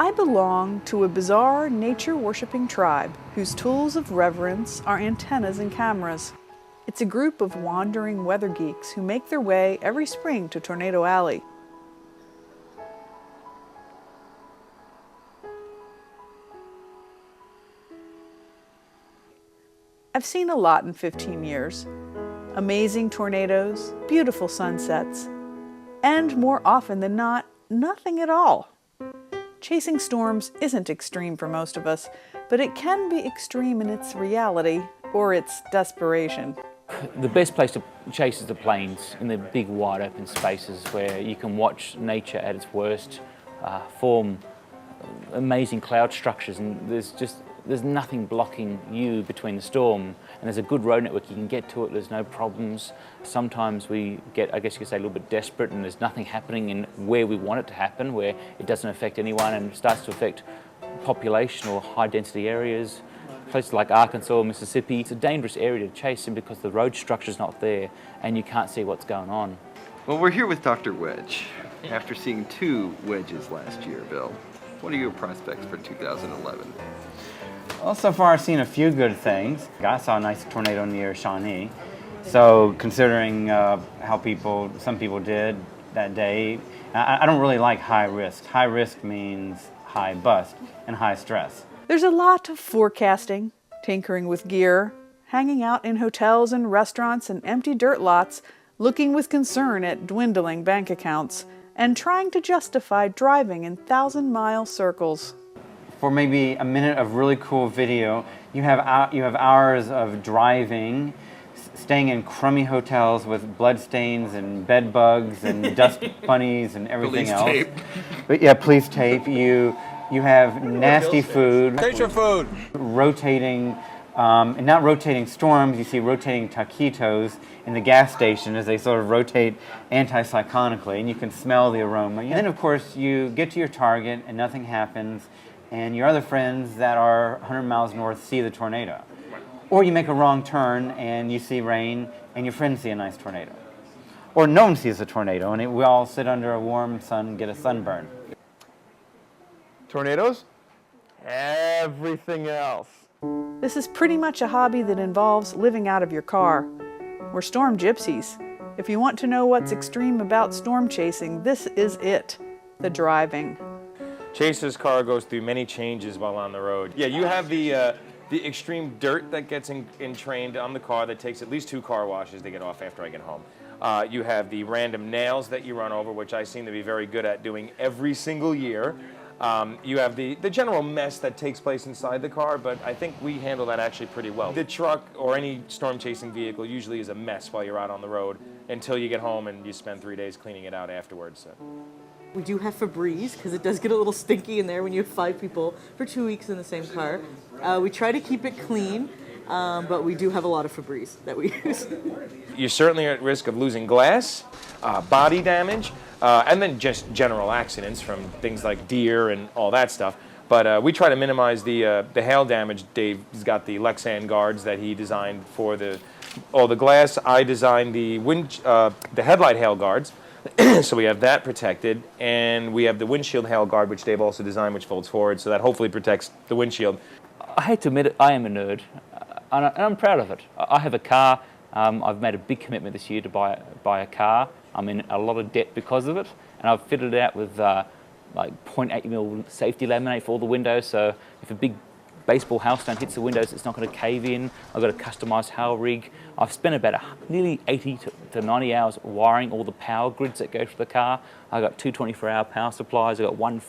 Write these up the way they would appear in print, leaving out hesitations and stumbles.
I belong to a bizarre nature-worshipping tribe whose tools of reverence are antennas and cameras. It's a group of wandering weather geeks who make their way every spring to Tornado Alley. I've seen a lot in 15 years. Amazing tornadoes, beautiful sunsets, and more often than not, nothing at all. Chasing storms isn't extreme for most of us, but it can be extreme in its reality or its desperation. The best place to chase is the plains, in the big wide open spaces where you can watch nature at its worst, form amazing cloud structures, and there's nothing blocking you between the storm, and there's a good road network. You can get to it, there's no problems. Sometimes we get, I guess you could say, a little bit desperate and there's nothing happening in where we want it to happen, where it doesn't affect anyone and starts to affect population or high density areas. Places like Arkansas or Mississippi, it's a dangerous area to chase simply because the road structure's not there and you can't see what's going on. Well, we're here with Dr. Wedge after seeing 2 wedges last year, Bill. What are your prospects for 2011? Well, so far I've seen a few good things. I saw a nice tornado near Shawnee. So considering how some people did that day, I don't really like high risk. High risk means high bust and high stress. There's a lot of forecasting, tinkering with gear, hanging out in hotels and restaurants and empty dirt lots, looking with concern at dwindling bank accounts, and trying to justify driving in 1,000-mile circles. For maybe a minute of really cool video, you have hours of driving, staying in crummy hotels with bloodstains and bed bugs and dust bunnies and everything else. Tape. But yeah, police tape. You have nasty food. Taste your food. Rotating, and not rotating storms, you see rotating taquitos in the gas station as they sort of rotate anti-cyclonically, and you can smell the aroma. And then, of course, you get to your target and nothing happens, and your other friends that are 100 miles north see the tornado. Or you make a wrong turn and you see rain, and your friends see a nice tornado. Or no one sees a tornado, and we all sit under a warm sun and get a sunburn. Tornadoes? Everything else. This is pretty much a hobby that involves living out of your car. We're storm gypsies. If you want to know what's extreme about storm chasing, this is it, the driving. Chaser's car goes through many changes while on the road. Yeah, you have the extreme dirt that gets entrained on the car that takes at least 2 car washes to get off after I get home. You have the random nails that you run over, which I seem to be very good at doing every single year. You have the general mess that takes place inside the car, but I think we handle that actually pretty well. The truck or any storm chasing vehicle usually is a mess while you're out on the road until you get home and you spend 3 days cleaning it out afterwards. So. We do have Febreze because it does get a little stinky in there when you have 5 people for 2 weeks in the same car. We try to keep it clean, but we do have a lot of Febreze that we use. You're certainly at risk of losing glass, body damage, and then just general accidents from things like deer and all that stuff. But we try to minimize the hail damage. Dave's got the Lexan guards that he designed for all the glass. I designed the headlight hail guards. So we have that protected, and we have the windshield hail guard, which Dave also designed, which folds forward, so that hopefully protects the windshield. I hate to admit it, I am a nerd, and I'm proud of it. I have a car. I've made a big commitment this year to buy a car. I'm in a lot of debt because of it, and I've fitted it out with like 0.8mm safety laminate for all the windows, so if a big baseball hailstone hits the windows, it's not going to cave in. I've got a customised hail rig. I've spent about nearly 80 to 90 hours wiring all the power grids that go to the car. I've got 2 24-hour power supplies. I've got one,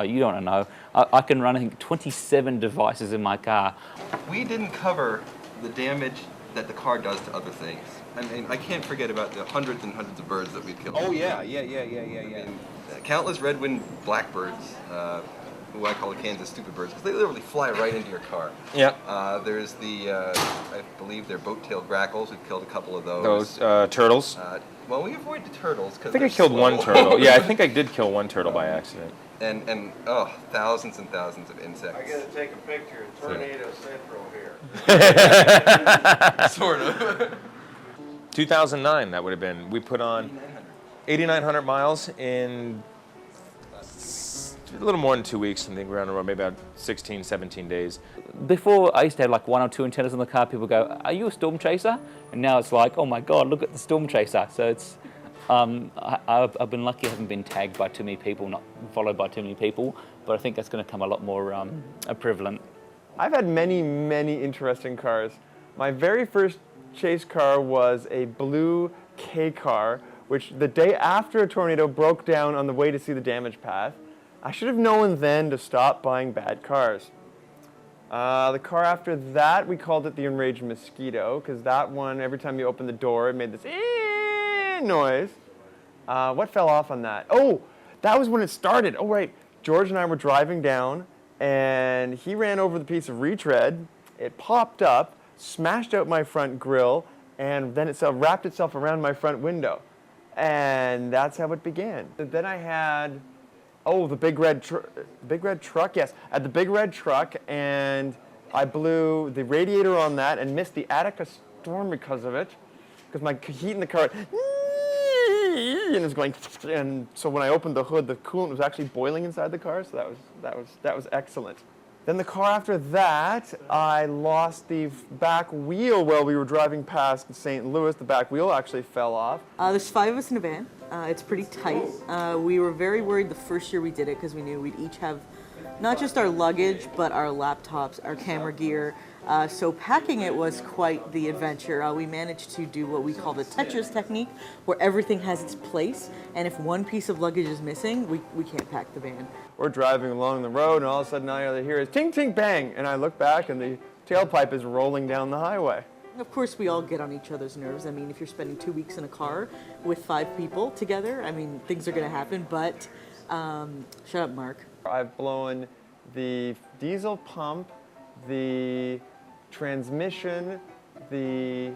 you don't know. I can run, I think, 27 devices in my car. We didn't cover the damage that the car does to other things. I mean, I can't forget about the hundreds and hundreds of birds that we've killed. Oh, yeah. I mean, countless red-winged blackbirds, who I call the Kansas stupid birds, because they literally fly right into your car. Yeah. There's I believe they're boat-tailed grackles. We've killed a couple of those. Those turtles. Well, we avoid the turtles because I think I killed one turtle. Yeah, I think I did kill one turtle by accident. And thousands and thousands of insects. I gotta take a picture of Tornado Central here. Sort of. 2009, that would have been. We put on 8,900 miles in a little more than 2 weeks, I think we're on the road, maybe about 16, 17 days. Before, I used to have like 1 or 2 antennas on the car. People go, "Are you a storm chaser?" And now it's like, "Oh my God, look at the storm chaser!" So it's, I've been lucky I haven't been tagged by too many people, not followed by too many people. But I think that's going to come a lot more prevalent. I've had many, many interesting cars. My very first chase car was a blue K car, which the day after a tornado broke down on the way to see the damage path. I should have known then to stop buying bad cars. The car after that, we called it the Enraged Mosquito, because that one, every time you opened the door, it made this noise. What fell off on that? Oh, that was when it started. Oh, right. George and I were driving down, and he ran over the piece of retread. It popped up, smashed out my front grille, and then it wrapped itself around my front window. And that's how it began. Then I had, the big red truck, yes. I had the big red truck, and I blew the radiator on that and missed the Attica storm because of it, because my heat in the car, and it was going, and so when I opened the hood, the coolant was actually boiling inside the car, so that was excellent. Then the car after that, I lost the back wheel while we were driving past St. Louis. The back wheel actually fell off. There's 5 of us in a van. It's pretty tight. We were very worried the first year we did it because we knew we'd each have not just our luggage, but our laptops, our camera gear. So packing it was quite the adventure. We managed to do what we call the Tetris technique, where everything has its place, and if one piece of luggage is missing, we can't pack the van. We're driving along the road, and all of a sudden all I hear is ting, ting, bang, and I look back, and the tailpipe is rolling down the highway. Of course, we all get on each other's nerves. I mean, if you're spending 2 weeks in a car with 5 people together, I mean, things are going to happen, but shut up, Mark. I've blown the diesel pump, the transmission, the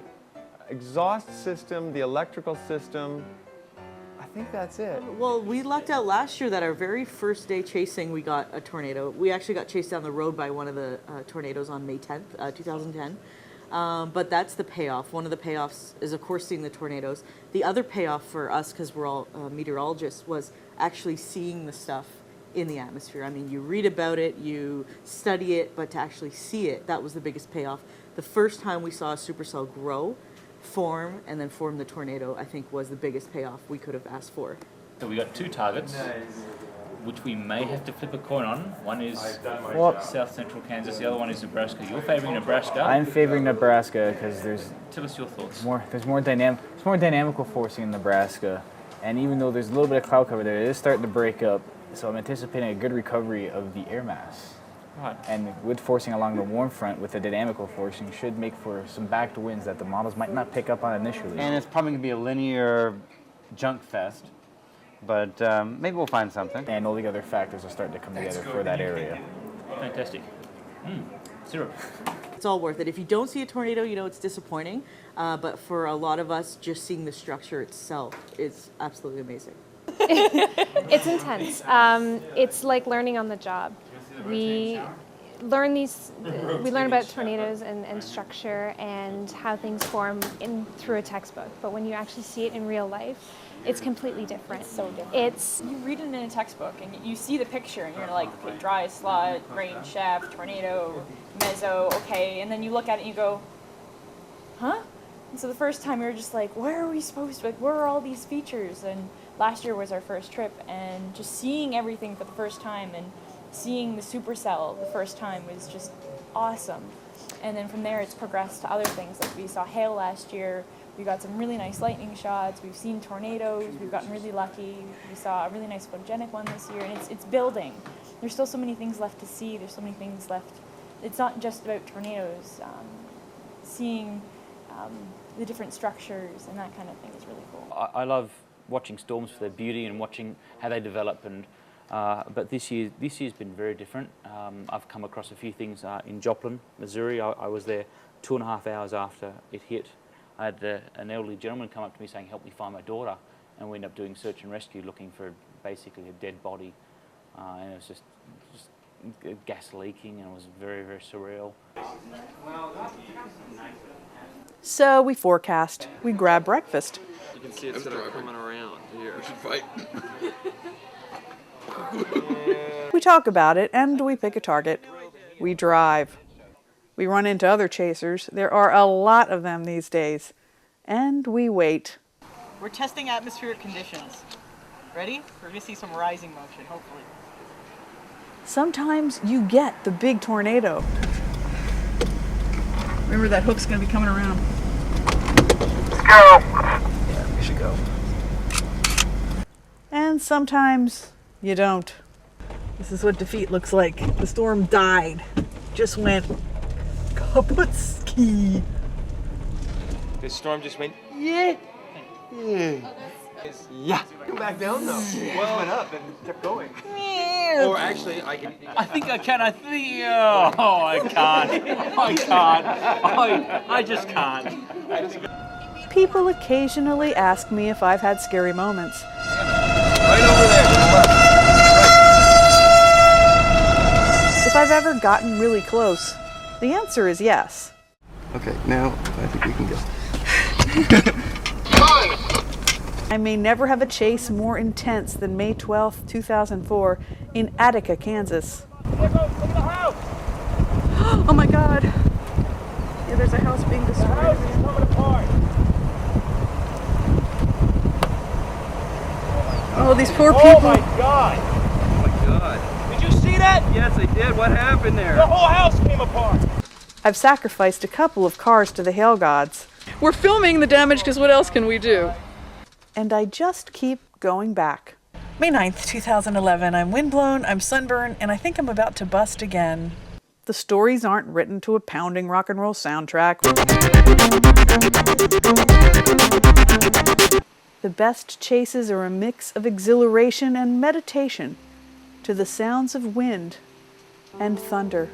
exhaust system, the electrical system. I think that's it. Well, we lucked out last year that our very first day chasing, we got a tornado. We actually got chased down the road by one of the tornadoes on May 10th, 2010. But that's the payoff. One of the payoffs is, of course, seeing the tornadoes. The other payoff for us, because we're all meteorologists, was actually seeing the stuff in the atmosphere. I mean, you read about it, you study it, but to actually see it, that was the biggest payoff. The first time we saw a supercell grow, form, and then form the tornado, I think was the biggest payoff we could have asked for. So we got 2 targets, which we may have to flip a coin on. One is South Central Kansas, the other one is Nebraska. You're favoring Nebraska. I'm favoring Nebraska because Tell us your thoughts. there's more dynamical forcing in Nebraska, and even though there's a little bit of cloud cover there, it is starting to break up. So I'm anticipating a good recovery of the air mass. Right. And with forcing along the warm front with the dynamical forcing should make for some backed winds that the models might not pick up on initially. And it's probably going to be a linear junk fest, but maybe we'll find something. And all the other factors are starting to come together for that area. Fantastic. Syrup. It's all worth it. If you don't see a tornado, you know it's disappointing. But for a lot of us, just seeing the structure itself is absolutely amazing. It's intense. It's like learning on the job. We learn about tornadoes and structure and how things form through a textbook. But when you actually see it in real life, it's completely different. It's so different. You read it in a textbook and you see the picture and you're like, okay, dry slot, rain shaft, tornado, mezzo, okay, and then you look at it and you go, huh? And so the first time you're just like, where are we supposed to, where are all these features? And last year was our first trip, and just seeing everything for the first time and seeing the supercell the first time was just awesome. And then from there it's progressed to other things, like we saw hail last year, we got some really nice lightning shots, we've seen tornadoes, we've gotten really lucky, we saw a really nice photogenic one this year, and it's building. There's still so many things left to see, there's so many things left. It's not just about tornadoes. Seeing the different structures and that kind of thing is really cool. I love watching storms for their beauty and watching how they develop, and but this year's been very different. I've come across a few things in Joplin, Missouri. I was there 2.5 hours after it hit. I had an elderly gentleman come up to me saying, "Help me find my daughter," and we ended up doing search and rescue, looking for basically a dead body, and it was just gas leaking, and it was very, very surreal. So we forecast, we grab breakfast. You can see it sort of coming around here. We should fight. talk about it and we pick a target. We drive. We run into other chasers. There are a lot of them these days. And we wait. We're testing atmospheric conditions. Ready? We're gonna see some rising motion, hopefully. Sometimes you get the big tornado. Remember that hook's gonna be coming around. Let's go. Yeah, we should go. And sometimes you don't. This is what defeat looks like. The storm died. Just went kaputski. This storm just went. Yeah. Come back down though. Well, went up and kept going. Or actually, I can. I think I can. I can't. I just can't. People occasionally ask me if I've had scary moments. Right over there. If I've ever gotten really close, the answer is yes. Okay, now I think we can go. I may never have a chase more intense than May 12th, 2004 in Attica, Kansas. Oh my God. Yeah, there's a house being destroyed. Oh, these poor people. Oh my God! Oh my God. Did you see that? Yes, I did. What happened there? The whole house came apart. I've sacrificed a couple of cars to the hail gods. We're filming the damage because what else can we do? And I just keep going back. May 9th, 2011. I'm windblown, I'm sunburned, and I think I'm about to bust again. The stories aren't written to a pounding rock and roll soundtrack. The best chases are a mix of exhilaration and meditation to the sounds of wind and thunder.